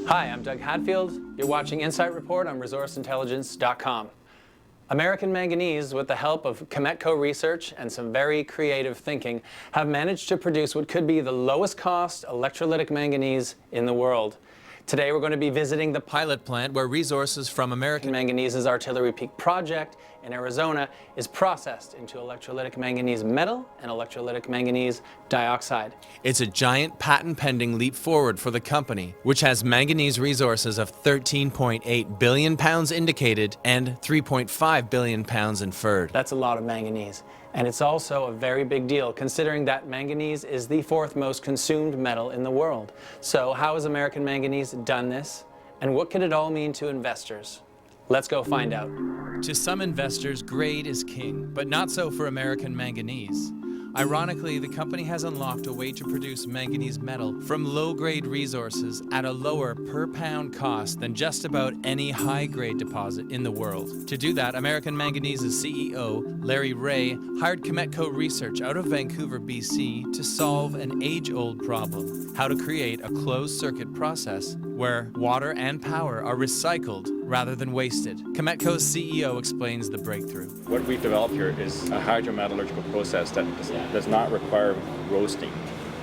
Hi, I'm Doug Hadfield. You're watching inSITE Report on ResourceIntelligence.com. American Manganese, with the help of Kemetco Research and some very creative thinking, have managed to produce what could be the lowest cost electrolytic manganese in the world. Today we're going to be visiting the pilot plant where resources from American Manganese's Artillery Peak project in Arizona is processed into electrolytic manganese metal and electrolytic manganese dioxide. It's a giant patent-pending leap forward for the company, which has manganese resources of 13.8 billion pounds indicated and 3.5 billion pounds inferred. That's a lot of manganese. And it's also a very big deal considering that manganese is the fourth most consumed metal in the world. So how has American Manganese done this? And what could it all mean to investors? Let's go find out. To some investors, grade is king, but not so for American Manganese. Ironically, the company has unlocked a way to produce manganese metal from low-grade resources at a lower per-pound cost than just about any high-grade deposit in the world. To do that, American Manganese's CEO, Larry Ray, hired Kemetco Research out of Vancouver, BC, to solve an age-old problem: how to create a closed-circuit process where water and power are recycled rather than wasted. Kemetco's CEO explains the breakthrough. What we've developed here is a hydrometallurgical process that does not require roasting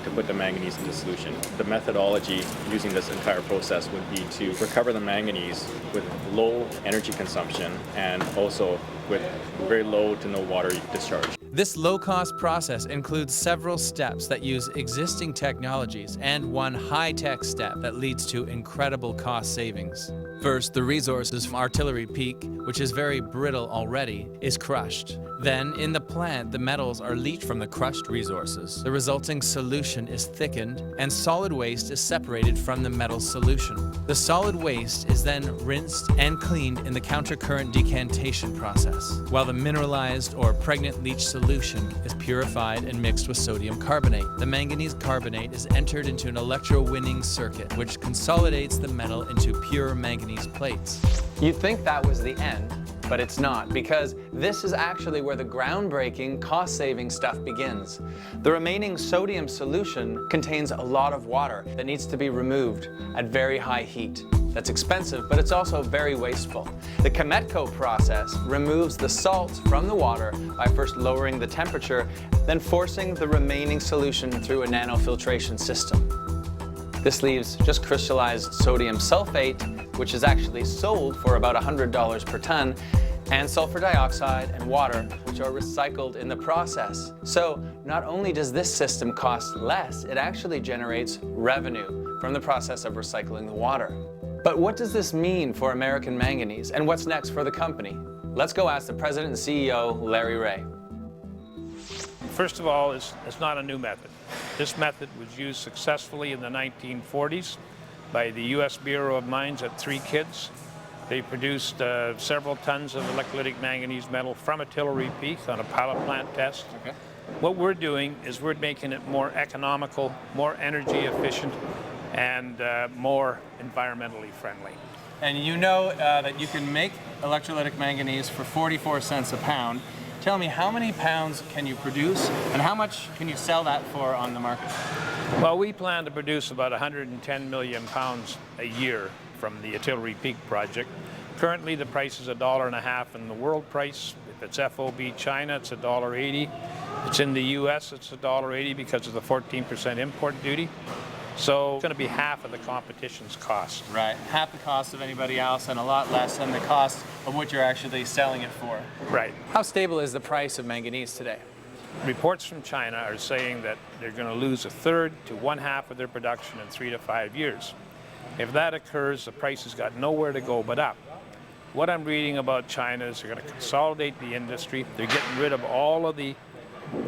to put the manganese into solution. The methodology using this entire process would be to recover the manganese with low energy consumption and also with very low to no water discharge. This low-cost process includes several steps that use existing technologies and one high-tech step that leads to incredible cost savings. First, the resources from Artillery Peak, which is very brittle already, is crushed. Then, in the plant, the metals are leached from the crushed resources. The resulting solution is thickened, and solid waste is separated from the metal solution. The solid waste is then rinsed and cleaned in the countercurrent decantation process, while the mineralized or pregnant leach solution is purified and mixed with sodium carbonate. The manganese carbonate is entered into an electrowinning circuit, which consolidates the metal into pure manganese plates. You'd think that was the end, but it's not, because this is actually where the groundbreaking, cost-saving stuff begins. The remaining sodium solution contains a lot of water that needs to be removed at very high heat. That's expensive, but it's also very wasteful. The Kemetco process removes the salts from the water by first lowering the temperature, then forcing the remaining solution through a nanofiltration system. This leaves just crystallized sodium sulfate, which is actually sold for about $100 per ton, and sulfur dioxide and water, which are recycled in the process. So not only does this system cost less, it actually generates revenue from the process of recycling the water. But what does this mean for American Manganese, and what's next for the company? Let's go ask the president and CEO, Larry Ray. First of all, it's not a new method. This method was used successfully in the 1940s by the U.S. Bureau of Mines at Three Kids. They produced several tons of electrolytic manganese metal from Artillery Peak on a pilot plant test. Okay. What we're doing is we're making it more economical, more energy efficient, and more environmentally friendly. And you know that you can make electrolytic manganese for 44 cents a pound. Tell me, how many pounds can you produce, and how much can you sell that for on the market? Well, we plan to produce about 110 million pounds a year from the Artillery Peak project. Currently, the price is $1.50 in the world price. If it's FOB China, it's $1.80. If it's in the US, it's $1.80 because of the 14% import duty. So it's going to be half of the competition's cost. Right, half the cost of anybody else and a lot less than the cost of what you're actually selling it for. Right. How stable is the price of manganese today? Reports from China are saying that they're going to lose a third to one-half of their production in 3 to 5 years. If that occurs, the price has got nowhere to go but up. What I'm reading about China is they're going to consolidate the industry. They're getting rid of all of the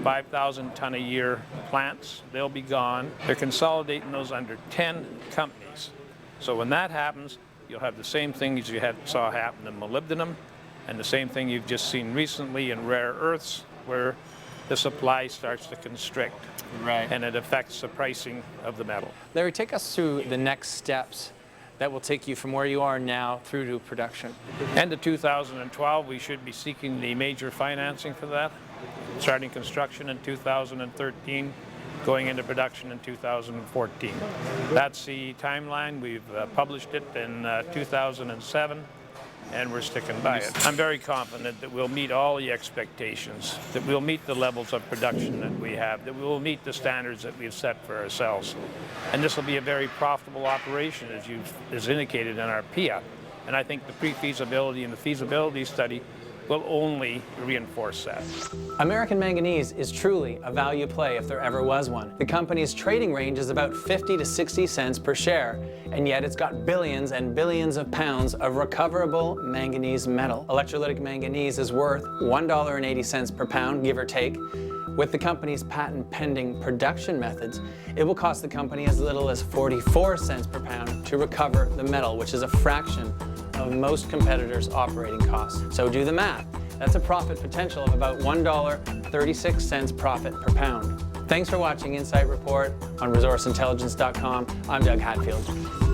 5,000 ton a year plants. They'll be gone. They're consolidating those under 10 companies. So when that happens, you'll have the same thing as you saw happen in molybdenum, and the same thing you've just seen recently in rare earths, where the supply starts to constrict. Right. And it affects the pricing of the metal. Larry, take us through the next steps that will take you from where you are now through to production. End of 2012, we should be seeking the major financing for that. Starting construction in 2013, going into production in 2014. That's the timeline. We've published it in 2007, and we're sticking by it. I'm very confident that we'll meet all the expectations, that we'll meet the levels of production that we have, that we will meet the standards that we've set for ourselves. And this will be a very profitable operation, as indicated in our PIA. And I think the pre-feasibility and the feasibility study will only reinforce that. American Manganese is truly a value play if there ever was one. The company's trading range is about 50 to 60 cents per share, and yet it's got billions and billions of pounds of recoverable manganese metal. Electrolytic manganese is worth $1.80 per pound, give or take. With the company's patent-pending production methods, it will cost the company as little as 44 cents per pound to recover the metal, which is a fraction of most competitors' operating costs. So do the math. That's a profit potential of about $1.36 profit per pound. Thanks for watching inSITE Report on resourceintelligence.com. I'm Doug Hatfield.